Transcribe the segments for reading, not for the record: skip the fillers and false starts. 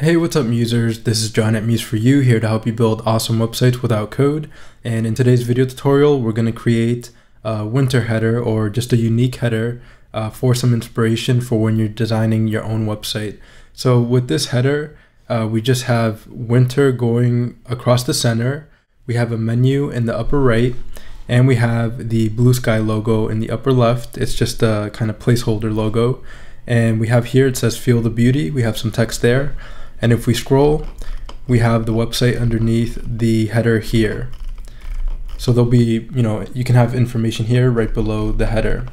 Hey, what's up users? This is John at Muse For You, here to help you build awesome websites without code. And in today's video tutorial, we're going to create a winter header or just a unique header for some inspiration for when you're designing your own website. So with this header, we just have winter going across the center. We have a menu in the upper right, and we have the blue sky logo in the upper left. It's just a kind of placeholder logo. And we have here, it says Feel the Beauty. We have some text there. And if we scroll, we have the website underneath the header here. So there'll be, you can have information here right below the header.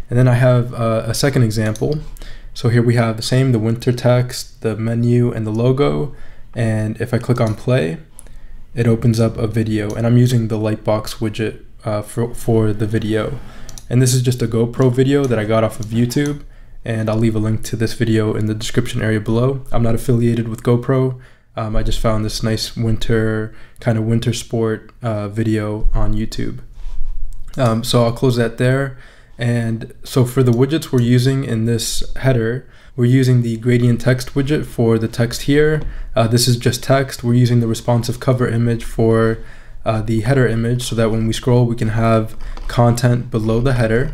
And then I have a second example. So here we have the winter text, the menu, and the logo. And if I click on play, it opens up a video. And I'm using the Lightbox widget for the video. And this is just a GoPro video that I got off of YouTube. And I'll leave a link to this video in the description area below. I'm not affiliated with GoPro. I just found this nice winter sport video on YouTube. So I'll close that there. And so for the widgets we're using in this header, we're using the gradient text widget for the text here. This is just text. We're using the responsive cover image for the header image so that when we scroll, we can have content below the header.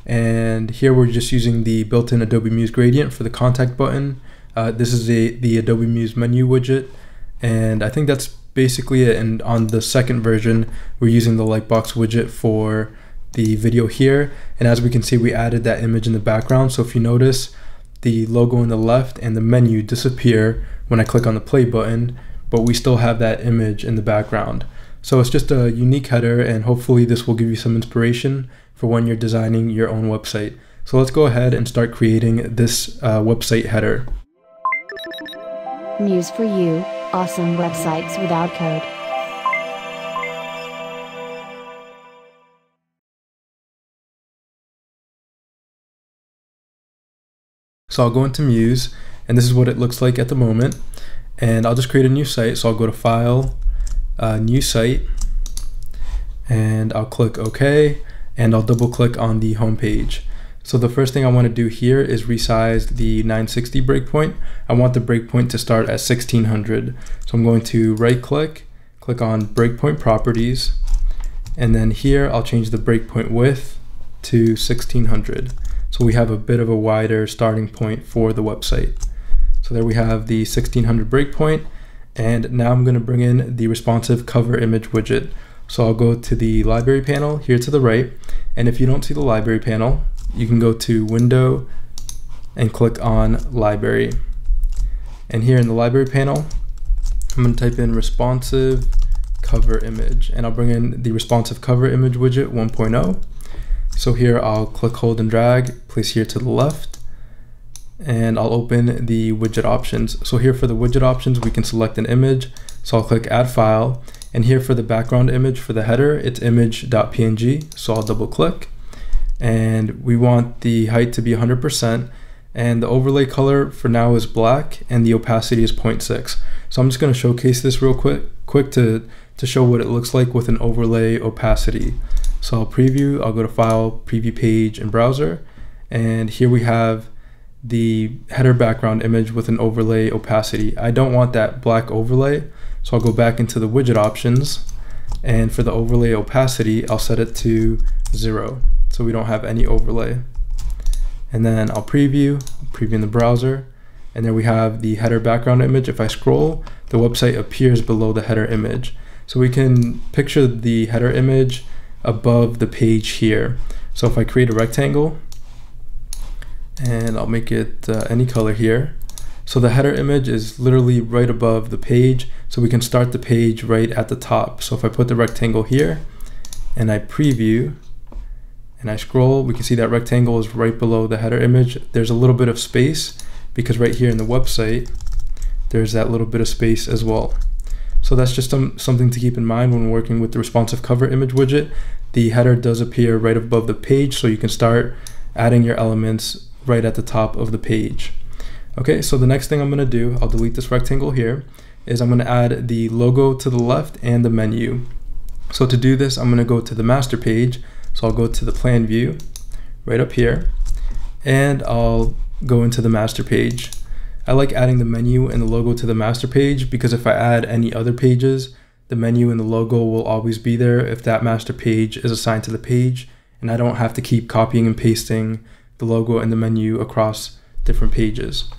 And here we're just using the built-in Adobe Muse gradient for the contact button. This is the Adobe Muse menu widget, and I think that's basically it. And on the second version, we're using the Lightbox widget for the video here. And as we can see, we added that image in the background. So if you notice, the logo on the left and the menu disappear when I click on the play button, but we still have that image in the background. So it's just a unique header, and hopefully this will give you some inspiration for when you're designing your own website. So let's go ahead and start creating this website header. Muse For You, awesome websites without code. So I'll go into Muse, and this is what it looks like at the moment. And I'll just create a new site. So I'll go to File, New Site, and I'll click OK. And I'll double click on the home page. So the first thing I want to do here is resize the 960 breakpoint. I want the breakpoint to start at 1600. So I'm going to right click on breakpoint properties, and then here I'll change the breakpoint width to 1600. So we have a bit of a wider starting point for the website. So there we have the 1600 breakpoint, and now I'm going to bring in the responsive cover image widget. So I'll go to the library panel here to the right, and if you don't see the library panel, you can go to Window and click on Library. And here in the library panel, I'm going to type in responsive cover image, and I'll bring in the responsive cover image widget 1.0. So here I'll click, hold, and drag, place here to the left, and I'll open the widget options. So here for the widget options, we can select an image. So I'll click Add File. And here for the background image for the header, it's image.png. So I'll double click, and we want the height to be 100%, and the overlay color for now is black, and the opacity is 0.6. So I'm just going to showcase this real quick to show what it looks like with an overlay opacity. So I'll preview, I'll go to File, Preview Page in Browser, and here we have the header background image with an overlay opacity. I don't want that black overlay. So I'll go back into the widget options, and for the overlay opacity, I'll set it to 0, so we don't have any overlay. And then I'll preview in the browser, and there we have the header background image. If I scroll, the website appears below the header image. So we can picture the header image above the page here. So if I create a rectangle, and I'll make it any color here. So the header image is literally right above the page, so we can start the page right at the top. So if I put the rectangle here and I preview and I scroll, we can see that rectangle is right below the header image. There's a little bit of space because right here in the website, there's that little bit of space as well. So that's just something to keep in mind when working with the responsive cover image widget. The header does appear right above the page, so you can start adding your elements right at the top of the page. Okay, so the next thing I'm going to do, I'll delete this rectangle here, is I'm going to add the logo to the left and the menu. So to do this, I'm going to go to the master page. So I'll go to the plan view right up here, and I'll go into the master page. I like adding the menu and the logo to the master page because if I add any other pages, the menu and the logo will always be there if that master page is assigned to the page, and I don't have to keep copying and pasting the logo and the menu across different pages.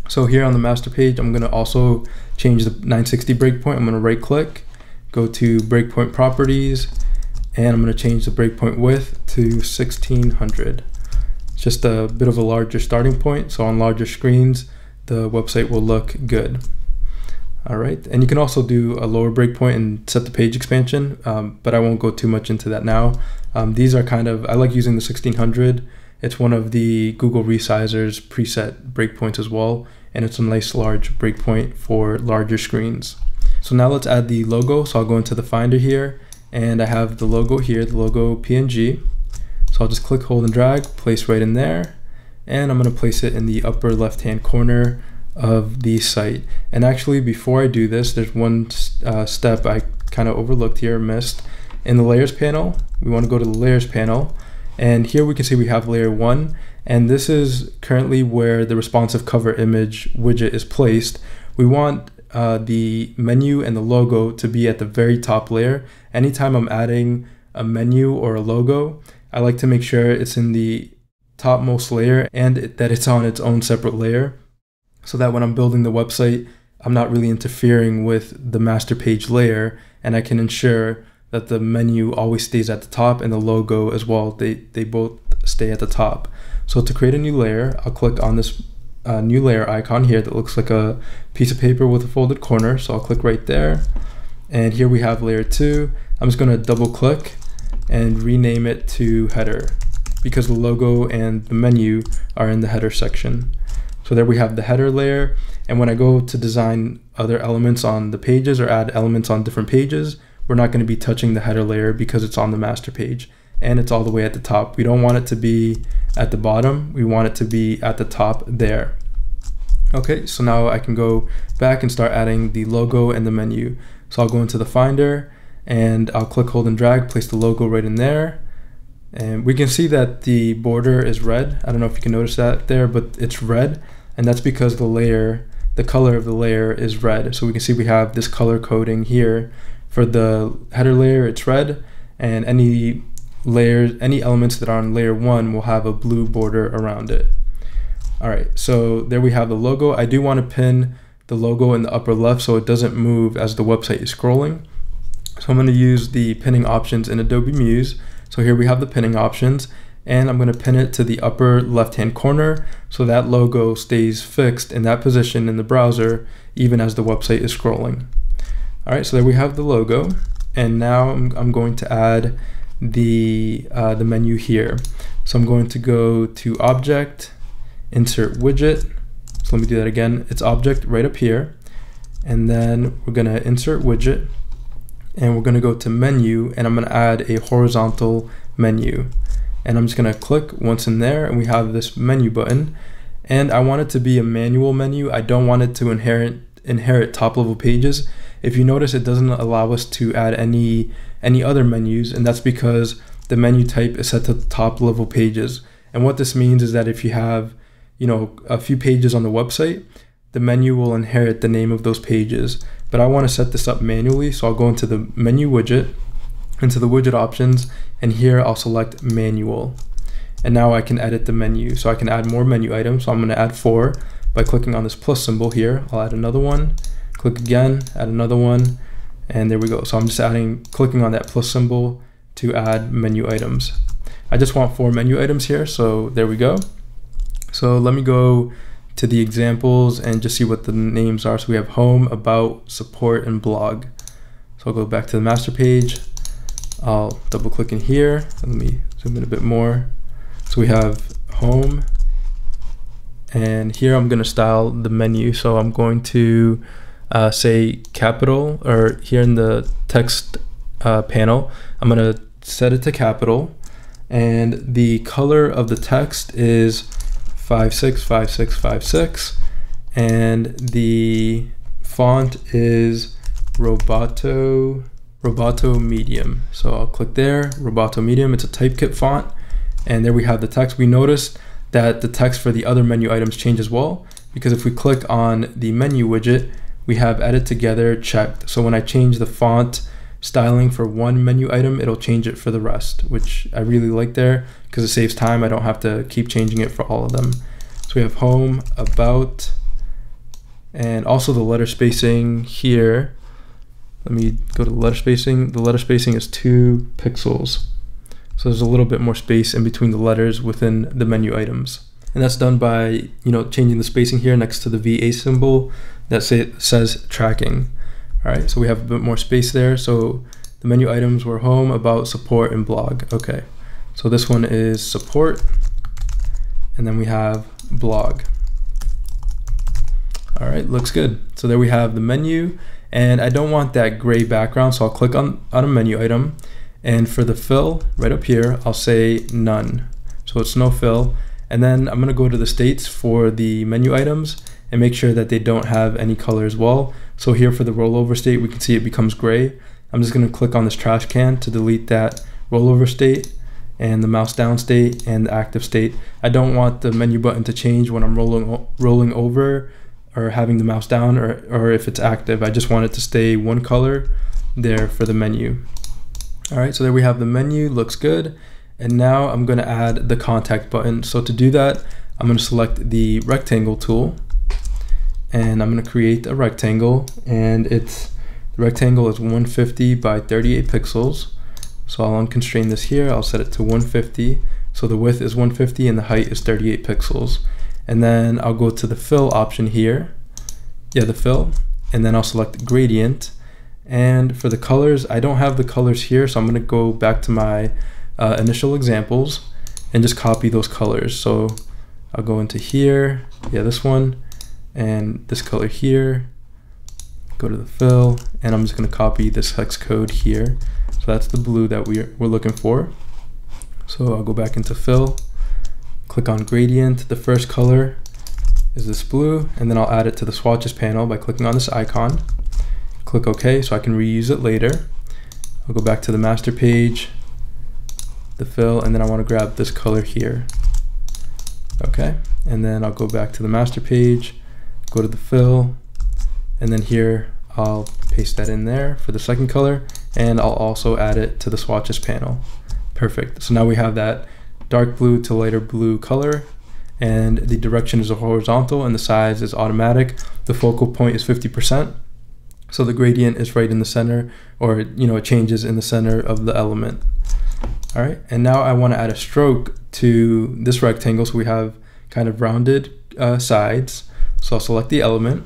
So here on the master page, I'm going to also change the 960 breakpoint. I'm going to right click, go to breakpoint properties, and I'm going to change the breakpoint width to 1600. It's just a bit of a larger starting point, so on larger screens, the website will look good. All right, and you can also do a lower breakpoint and set the page expansion, but I won't go too much into that now. These are kind of, I like using the 1600. It's one of the Google Resizer's preset breakpoints as well, and it's a nice large breakpoint for larger screens. So now let's add the logo. So I'll go into the Finder here, and I have the logo here, the logo PNG. So I'll just click, hold, and drag, place right in there, and I'm going to place it in the upper left-hand corner of the site. And actually, before I do this, there's one step I kind of overlooked here, missed. In the Layers panel, we want to go to the Layers panel, and here we can see we have layer 1, and this is currently where the responsive cover image widget is placed. We want the menu and the logo to be at the very top layer. Anytime I'm adding a menu or a logo, I like to make sure it's in the topmost layer and that it's on its own separate layer, so that when I'm building the website, I'm not really interfering with the master page layer, and I can ensure that the menu always stays at the top and the logo as well. They both stay at the top. So to create a new layer, I'll click on this new layer icon here that looks like a piece of paper with a folded corner. So I'll click right there. And here we have layer 2. I'm just going to double click and rename it to header because the logo and the menu are in the header section. So there we have the header layer. And when I go to design other elements on the pages or add elements on different pages, we're not going to be touching the header layer because it's on the master page and it's all the way at the top. We don't want it to be at the bottom. We want it to be at the top there. Okay, so now I can go back and start adding the logo and the menu. So I'll go into the Finder and I'll click, hold, and drag, place the logo right in there. And we can see that the border is red. I don't know if you can notice that there, but it's red. And that's because the color of the layer is red. So we can see we have this color coding here. For the header layer, it's red, and any elements that are on layer 1 will have a blue border around it. All right, so there we have the logo. I do want to pin the logo in the upper left so it doesn't move as the website is scrolling. So I'm going to use the pinning options in Adobe Muse. So here we have the pinning options, and I'm going to pin it to the upper left-hand corner so that logo stays fixed in that position in the browser even as the website is scrolling. All right, so there we have the logo, and now I'm going to add the menu here. So I'm going to go to Object, Insert Widget. So let me do that again. It's Object right up here, and then we're going to Insert Widget, and we're going to go to Menu, and I'm going to add a horizontal menu. And I'm just going to click once in there, and we have this menu button. And I want it to be a manual menu. I don't want it to inherit top-level pages. If you notice, it doesn't allow us to add any other menus, and that's because the menu type is set to top level pages. And what this means is that if you have, a few pages on the website, the menu will inherit the name of those pages. But I want to set this up manually, so I'll go into the menu widget, into the widget options, and here I'll select manual. And now I can edit the menu, so I can add more menu items. So I'm going to add 4 by clicking on this plus symbol here. I'll add another one. Click again, add another one, and there we go. So I'm just clicking on that plus symbol to add menu items. I just want 4 menu items here, so there we go. So let me go to the examples and just see what the names are. So we have home, about, support, and blog. So I'll go back to the master page. I'll double click in here. Let me zoom in a bit more. So we have home, and here I'm going to style the menu. So I'm going to say capital, or here in the text panel, I'm going to set it to capital, and the color of the text is 565656, and the font is Roboto Medium. So I'll click there, Roboto Medium. It's a typekit font, and there we have the text. We noticed that the text for the other menu items change as well. because if we click on the menu widget, we have edit together checked. So when I change the font styling for one menu item, it'll change it for the rest, which I really like there because it saves time. I don't have to keep changing it for all of them. So we have home, about, and also the letter spacing here. Let me go to the letter spacing. The letter spacing is 2 pixels. So there's a little bit more space in between the letters within the menu items. And that's done by, changing the spacing here next to the VA symbol that says tracking. All right, so we have a bit more space there. So the menu items were home, about, support, and blog. Okay, so this one is support, and then we have blog. All right, looks good. So there we have the menu, and I don't want that gray background, so I'll click on a menu item, and for the fill right up here, I'll say none. So it's no fill, and then I'm gonna go to the states for the menu items and make sure that they don't have any color as well. So here for the rollover state, we can see it becomes gray. I'm just gonna click on this trash can to delete that rollover state and the mouse down state and the active state. I don't want the menu button to change when I'm rolling over or having the mouse down or if it's active. I just want it to stay one color there for the menu. All right, so there we have the menu, looks good. And now I'm gonna add the contact button. So to do that, I'm gonna select the rectangle tool, and I'm gonna create a rectangle, and the rectangle is 150 by 38 pixels. So I'll unconstrain this here, I'll set it to 150. So the width is 150 and the height is 38 pixels. And then I'll go to the fill option here. Yeah, the fill, and then I'll select gradient. And for the colors, I don't have the colors here, so I'm gonna go back to my initial examples and just copy those colors. So I'll go into here, yeah, this one, and this color here, go to the fill, and I'm just gonna copy this hex code here. So that's the blue that we're looking for. So I'll go back into fill, click on gradient. The first color is this blue, and then I'll add it to the swatches panel by clicking on this icon. Click OK so I can reuse it later. I'll go back to the master page, the fill, and then I want to grab this color here. Okay, and then I'll go back to the master page, go to the fill, and then here I'll paste that in there for the second color, and I'll also add it to the swatches panel. Perfect. So now we have that dark blue to lighter blue color, and the direction is horizontal and the size is automatic. The focal point is 50%. So the gradient is right in the center, or it changes in the center of the element. All right, and now I want to add a stroke to this rectangle so we have kind of rounded sides. So I'll select the element,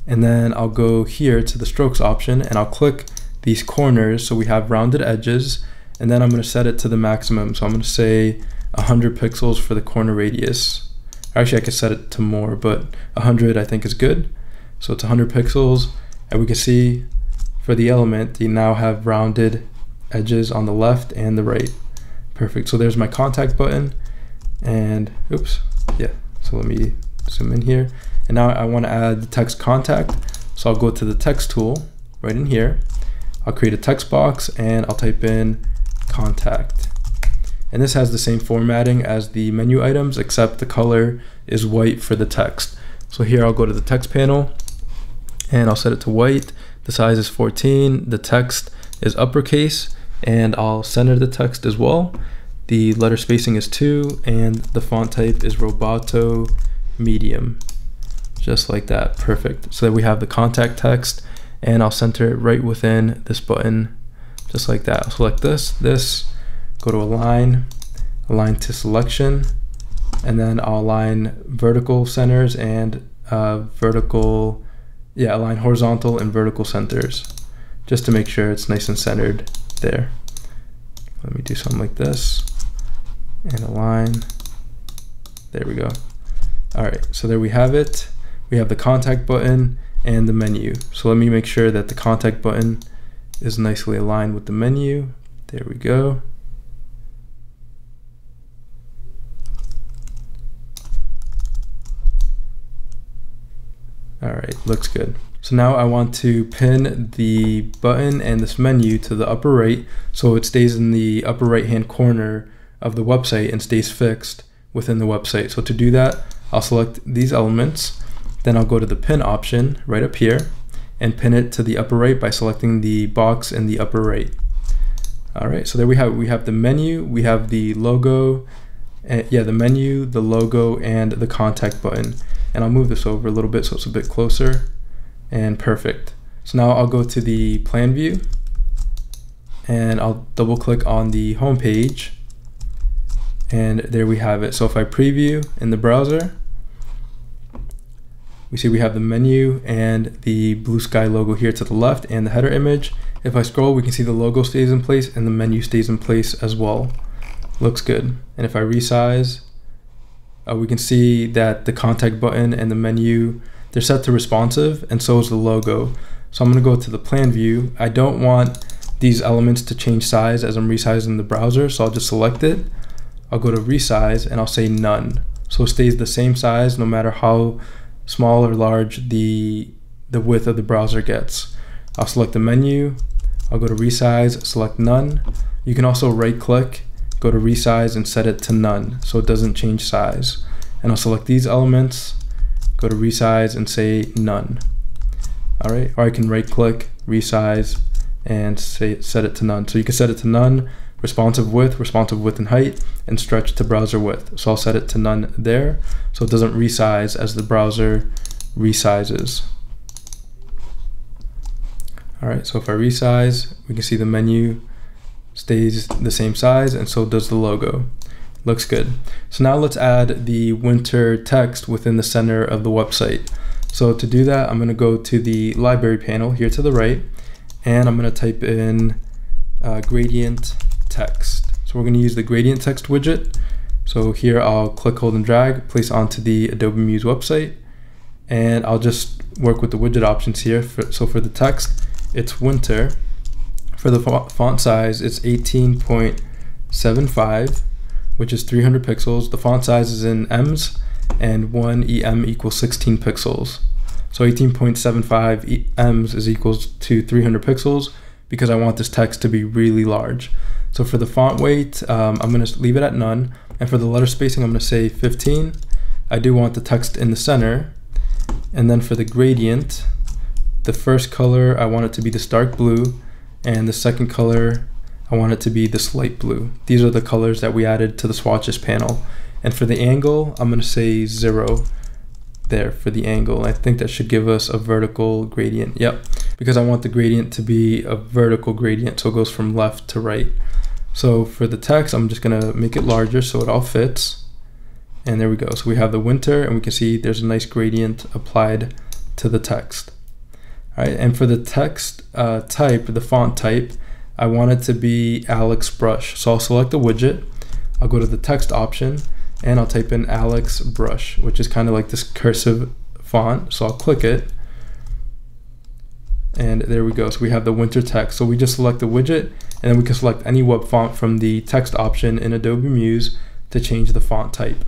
and then I'll go here to the strokes option, and I'll click these corners so we have rounded edges, and then I'm going to set it to the maximum. So I'm going to say 100 pixels for the corner radius. Actually, I could set it to more, but 100 I think is good. So it's 100 pixels. And we can see for the element, you now have rounded edges on the left and the right. Perfect. So there's my contact button, and oops, yeah. So let me zoom in here. And now I want to add the text contact. So I'll go to the text tool right in here. I'll create a text box and I'll type in contact. And this has the same formatting as the menu items, except the color is white for the text. So here I'll go to the text panel, and I'll set it to white. The size is 14, the text is uppercase, and I'll center the text as well. The letter spacing is 2, and the font type is Roboto medium. Just like that, perfect. So that we have the contact text, and I'll center it right within this button, just like that. I'll select this, go to align to selection, and then I'll align vertical centers and align horizontal and vertical centers, just to make sure it's nice and centered there. Let me do something like this and align. There we go. All right, so there we have it. We have the contact button and the menu. So let me make sure that the contact button is nicely aligned with the menu. There we go. All right, looks good. So now I want to pin the button and this menu to the upper right so it stays in the upper right hand corner of the website and stays fixed within the website. So to do that, I'll select these elements, Then I'll go to the pin option right up here and pin it to the upper right by selecting the box in the upper right. All right, so there we have the menu, we have the logo, the menu, the logo, and the contact button. And I'll move this over a little bit so it's a bit closer, and perfect. So now I'll go to the plan view and I'll double click on the home page, and there we have it. So if I preview in the browser, we see we have the menu and the blue sky logo here to the left and the header image. If I scroll, we can see the logo stays in place and the menu stays in place as well. Looks good. And if I resize, we can see that the contact button and the menu, they're set to responsive, and so is the logo. So I'm going to go to the plan view. I don't want these elements to change size as I'm resizing the browser, so I'll just select it. I'll go to resize and I'll say none. So it stays the same size no matter how small or large the width of the browser gets. I'll select the menu, I'll go to resize, select none. You can also right click, go to resize and set it to none so it doesn't change size. And I'll select these elements, go to resize and say none. All right, or I can right click, resize, and set it to none. So you can set it to none, responsive width and height, and stretch to browser width. So I'll set it to none there so it doesn't resize as the browser resizes. All right, so if I resize, we can see the menu stays the same size, and so does the logo. Looks good. So now let's add the winter text within the center of the website. So to do that, I'm going to go to the library panel here to the right, and I'm going to type in gradient text. So we're going to use the gradient text widget. So here I'll click, hold, and drag, place onto the Adobe Muse website, and I'll just work with the widget options here. So for the text, it's winter. For the font size, it's 18.75, which is 300 pixels. The font size is in ems, and 1 em equals 16 pixels. So 18.75 ems is equals to 300 pixels because I want this text to be really large. So for the font weight, I'm going to leave it at none. And for the letter spacing, I'm going to say 15. I do want the text in the center. And then for the gradient, the first color, I want it to be this dark blue. And the second color, I want it to be this light blue. These are the colors that we added to the swatches panel. And for the angle, I'm going to say 0 there for the angle. I think that should give us a vertical gradient. Yep, because I want the gradient to be a vertical gradient, so it goes from left to right. So for the text, I'm just going to make it larger so it all fits. And there we go. So we have the winter, and we can see there's a nice gradient applied to the text. All right, and for the text type, the font type, I want it to be Alex Brush. So I'll select the widget, I'll go to the text option, and I'll type in Alex Brush, which is kind of like this cursive font. So I'll click it, and there we go. So we have the winter text. So we just select the widget, and then we can select any web font from the text option in Adobe Muse to change the font type.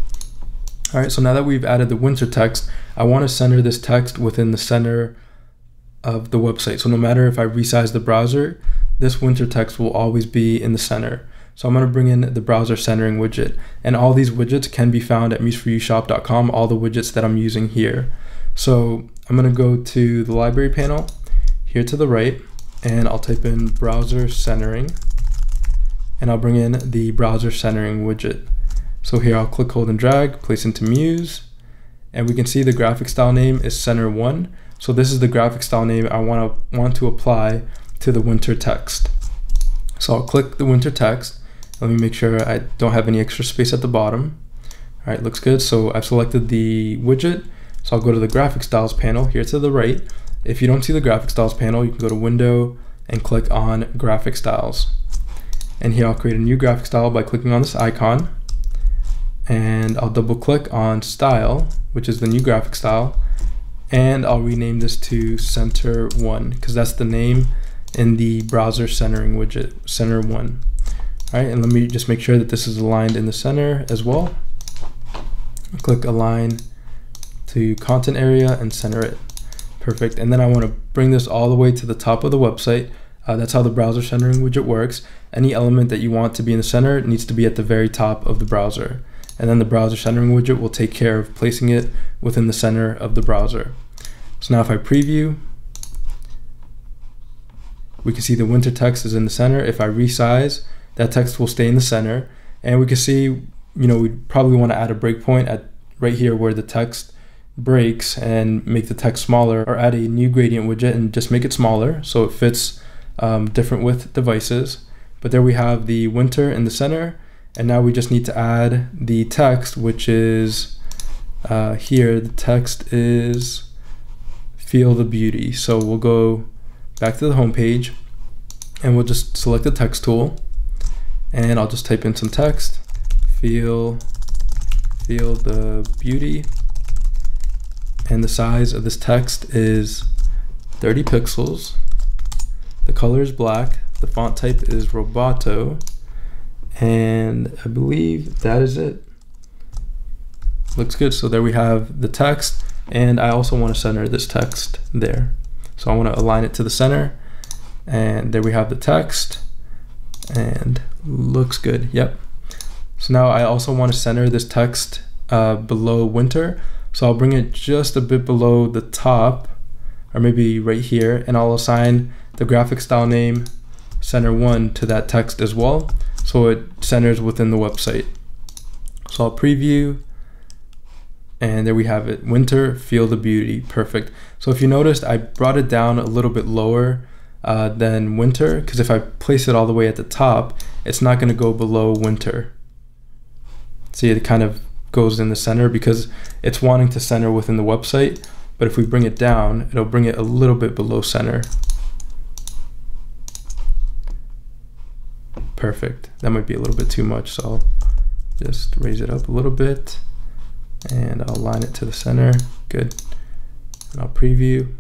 All right, so now that we've added the winter text, I want to center this text within the center of the website. So no matter if I resize the browser, this winter text will always be in the center. So I'm going to bring in the browser centering widget, and all these widgets can be found at museforyoushop.com, all the widgets that I'm using here. So I'm going to go to the library panel here to the right, and I'll type in browser centering, and I'll bring in the browser centering widget. So here I'll click, hold, and drag, place into Muse, and we can see the graphic style name is center1. So this is the graphic style name I want to apply to the winter text. So I'll click the winter text. Let me make sure I don't have any extra space at the bottom. All right, looks good. So I've selected the widget. So I'll go to the graphic styles panel here to the right. If you don't see the graphic styles panel, you can go to window and click on graphic styles. And here I'll create a new graphic style by clicking on this icon. And I'll double click on style, which is the new graphic style. And I'll rename this to center1 because that's the name in the browser centering widget, center1. All right, and let me just make sure that this is aligned in the center as well. Click align to content area and center it. Perfect. And then I want to bring this all the way to the top of the website. That's how the browser centering widget works. Any element that you want to be in the center needs to be at the very top of the browser. and then the browser centering widget will take care of placing it within the center of the browser. So now if I preview, we can see the winter text is in the center. If I resize, that text will stay in the center. And we can see, you know, we probably want to add a breakpoint at right here where the text breaks and make the text smaller, or add a new gradient widget and just make it smaller so it fits different width devices. But there we have the winter in the center. And now we just need to add the text, which is here. The text is Feel the Beauty. So we'll go back to the home page and we'll just select the text tool, and I'll just type in some text. Feel the beauty. And the size of this text is 30 pixels. The color is black. The font type is Roboto. And I believe that is it. Looks good. So there we have the text, and I also want to center this text there. So I want to align it to the center, and there we have the text, and looks good. Yep. So now I also want to center this text below winter. So I'll bring it just a bit below the top, or maybe right here, and I'll assign the graphic style name center 1 to that text as well, so it centers within the website. So I'll preview, and there we have it. Winter, Feel the Beauty. Perfect. So if you noticed, I brought it down a little bit lower than winter, because if I place it all the way at the top, it's not going to go below winter. See, it kind of goes in the center because it's wanting to center within the website, but if we bring it down, it'll bring it a little bit below center. Perfect. That might be a little bit too much, so I'll just raise it up a little bit, and I'll align it to the center. Good. And I'll preview,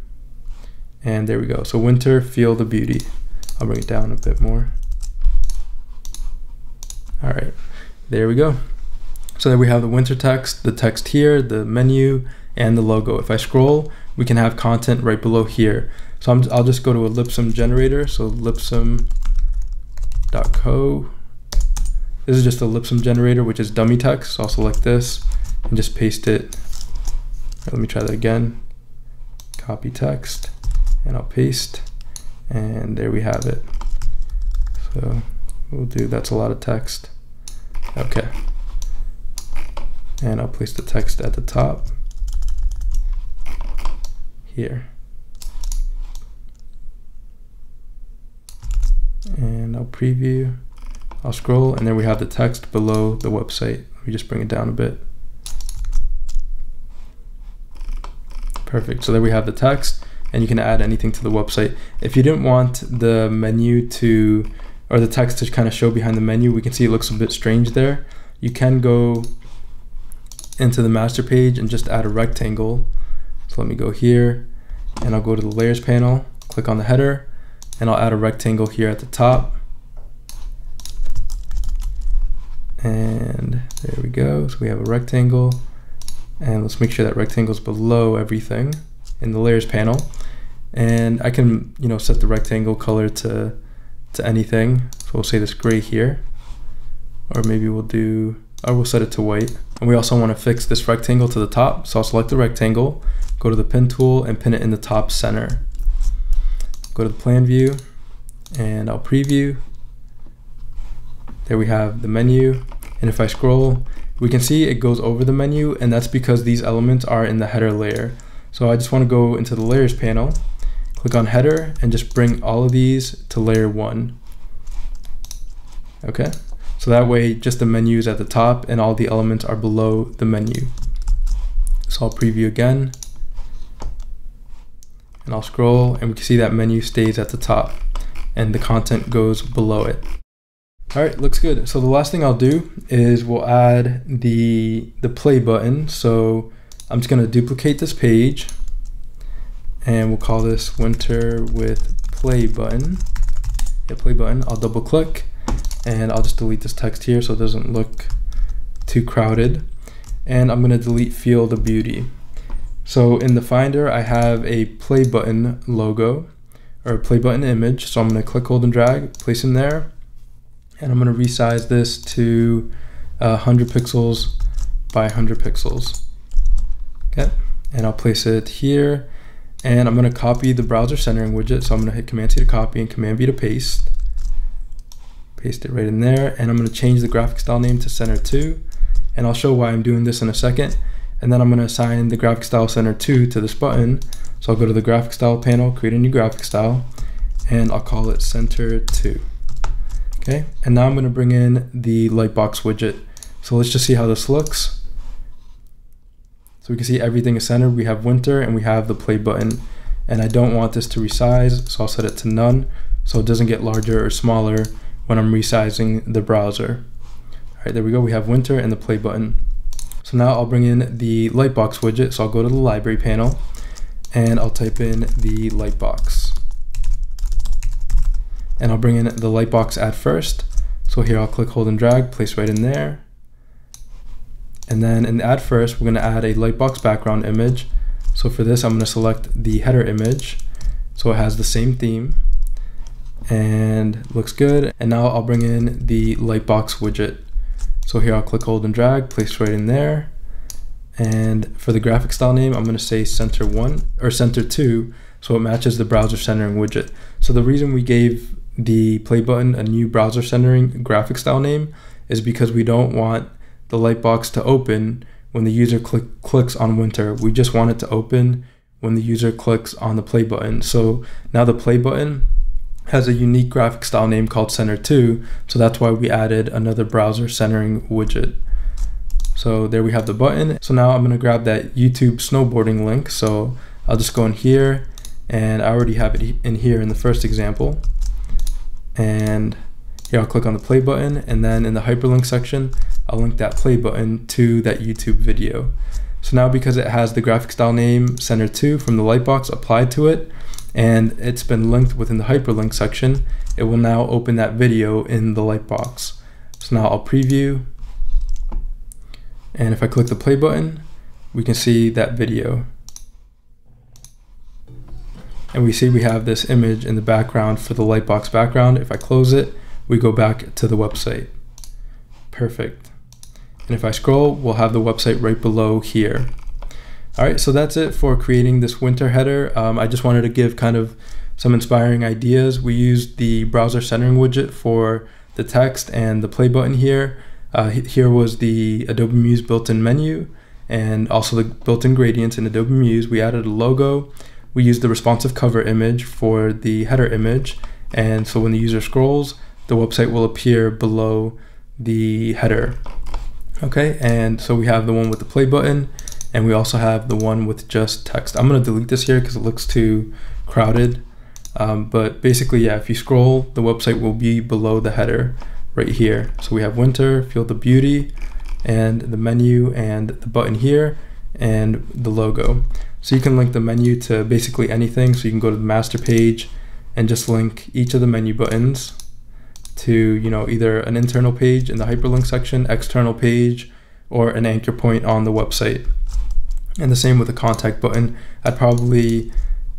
and there we go. So winter, Feel the Beauty. I'll bring it down a bit more. All right, there we go. So there we have the winter text, the text here, the menu, and the logo. If I scroll, we can have content right below here. So I'll just go to a Lipsum generator. So lipsum.co. This is just a Lipsum generator, which is dummy text. So I'll select this and just paste it. Let me try that again. Copy text, and I'll paste, and there we have it. So we'll do, that's a lot of text. Okay. And I'll place the text at the top here. And I'll preview, I'll scroll, and then we have the text below the website. Let me just bring it down a bit. Perfect. So there we have the text, and you can add anything to the website. If you didn't want the menu to, or the text to kind of show behind the menu, we can see it looks a bit strange there. You can go into the master page and just add a rectangle. So let me go here, and I'll go to the layers panel, click on the header, and I'll add a rectangle here at the top. And there we go. So we have a rectangle, and let's make sure that rectangle is below everything in the layers panel. And I can, you know, set the rectangle color to anything. So we'll say this gray here, or maybe we'll set it to white. And we also want to fix this rectangle to the top. So I'll select the rectangle, go to the pin tool, and pin it in the top center. Go to the plan view, and I'll preview. There we have the menu. And if I scroll, we can see it goes over the menu, and that's because these elements are in the header layer. So I just want to go into the layers panel, click on header, and just bring all of these to layer 1. Okay. So that way, just the menu is at the top and all the elements are below the menu. So I'll preview again, and I'll scroll, and we can see that menu stays at the top and the content goes below it. All right, looks good. So the last thing I'll do is we'll add the play button. So I'm just gonna duplicate this page, and we'll call this winter with play button. Yeah, play button. I'll double click, and I'll just delete this text here so it doesn't look too crowded. And I'm gonna delete Feel the Beauty. So in the Finder, I have a play button logo, or a play button image. So I'm gonna click, hold, and drag, place in there. And I'm gonna resize this to 100 pixels by 100 pixels. Okay, and I'll place it here, and I'm going to copy the browser centering widget. So I'm going to hit Command C to copy and Command V to paste. Paste it right in there, and I'm going to change the graphic style name to Center 2, and I'll show why I'm doing this in a second. And then I'm going to assign the graphic style Center 2 to this button. So I'll go to the graphic style panel, create a new graphic style, and I'll call it Center 2. Okay, and now I'm going to bring in the Lightbox widget. So let's just see how this looks. So we can see everything is centered. We have winter and we have the play button, and I don't want this to resize, so I'll set it to none so it doesn't get larger or smaller when I'm resizing the browser. All right, there we go. We have winter and the play button. So now I'll bring in the Lightbox widget. So I'll go to the library panel and I'll type in the Lightbox. And I'll bring in the Lightbox add first. So here I'll click, hold and drag, place right in there. And then in add first, we're gonna add a Lightbox background image. So for this, I'm gonna select the header image. So it has the same theme and looks good. And now I'll bring in the Lightbox widget. So here I'll click, hold and drag, place right in there. And for the graphic style name, I'm gonna say Center 1 or Center 2, so it matches the browser centering widget. So the reason we gave the play button a new browser centering graphic style name is because we don't want the Lightbox to open when the user clicks on winter. We just want it to open when the user clicks on the play button. So now the play button has a unique graphic style name called Center 2, so that's why we added another browser centering widget. So there we have the button. So now I'm going to grab that YouTube snowboarding link. So I'll just go in here, and I already have it in here in the first example. And here I'll click on the play button, and then in the hyperlink section, I'll link that play button to that YouTube video. So now because it has the graphic style name Center 2 from the Lightbox applied to it, and it's been linked within the hyperlink section, it will now open that video in the Lightbox. So now I'll preview, and if I click the play button, we can see that video. And we see we have this image in the background for the Lightbox background. If I close it, we go back to the website. Perfect. And if I scroll, we'll have the website right below here. All right, so that's it for creating this winter header. I just wanted to give kind of some inspiring ideas. We used the browser centering widget for the text and the play button here. Here was the Adobe Muse built-in menu and also the built-in gradients in Adobe Muse. We added a logo. We used the responsive cover image for the header image. And so when the user scrolls, the website will appear below the header. Okay, and so we have the one with the play button, and we also have the one with just text. I'm gonna delete this here because it looks too crowded. But basically, yeah, if you scroll, the website will be below the header right here. So we have winter, feel the beauty, and the menu, and the button here, and the logo. So you can link the menu to basically anything. So you can go to the master page and just link each of the menu buttons to, you know, either an internal page in the hyperlink section, external page, or an anchor point on the website. And the same with the contact button. I'd probably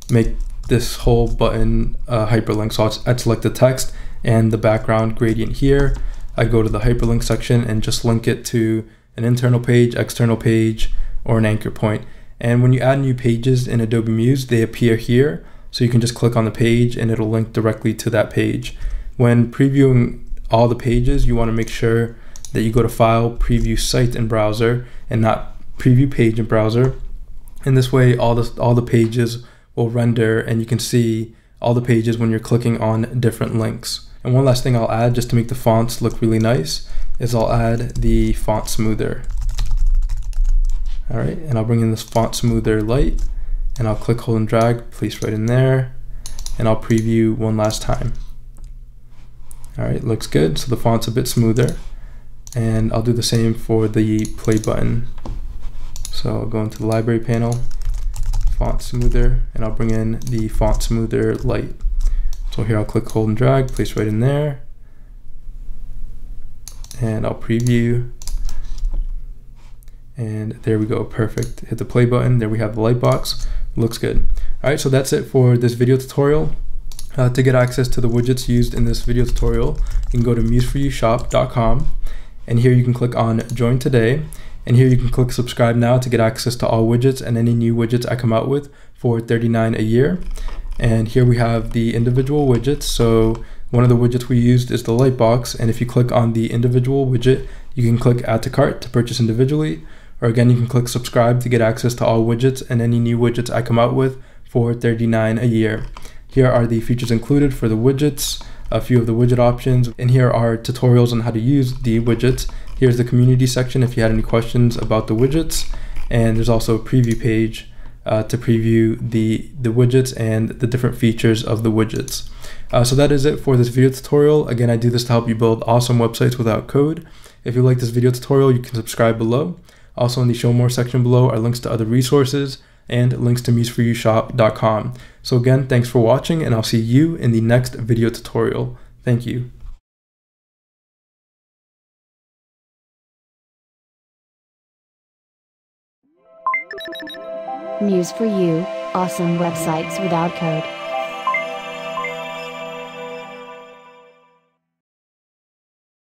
make this whole button hyperlink. So I'd select the text and the background gradient here. I go to the hyperlink section and just link it to an internal page, external page, or an anchor point. And when you add new pages in Adobe Muse, they appear here. So you can just click on the page and it'll link directly to that page. When previewing all the pages, you want to make sure that you go to File, Preview Site in Browser, and not Preview Page in Browser. And this way, all the pages will render, and you can see all the pages when you're clicking on different links. And one last thing I'll add, just to make the fonts look really nice, is I'll add the font smoother. All right, and I'll bring in this font smoother light, and I'll click, hold, and drag, place right in there, and I'll preview one last time. All right, looks good. So the font's a bit smoother, and I'll do the same for the play button. So I'll go into the library panel, font smoother, and I'll bring in the font smoother light. So here I'll click, hold, and drag, place right in there, and I'll preview. And there we go, perfect. Hit the play button, there we have the Lightbox, looks good. All right, so that's it for this video tutorial. To get access to the widgets used in this video tutorial, you can go to museforyoushop.com, and here you can click on Join Today, And here you can click subscribe now to get access to all widgets and any new widgets I come out with for $39 a year. And here we have the individual widgets. So one of the widgets we used is the light box. And if you click on the individual widget, you can click add to cart to purchase individually. Or again, you can click subscribe to get access to all widgets and any new widgets I come out with for $39 a year. Here are the features included for the widgets, a few of the widget options, and here are tutorials on how to use the widgets. Here's the community section if you had any questions about the widgets, and there's also a preview page to preview the widgets and the different features of the widgets. So that is it for this video tutorial. Again, I do this to help you build awesome websites without code. If you like this video tutorial, you can subscribe below. Also in the show more section below are links to other resources and links to museforyoushop.com. So again, thanks for watching, and I'll see you in the next video tutorial. Thank you. Muse For You, awesome websites without code.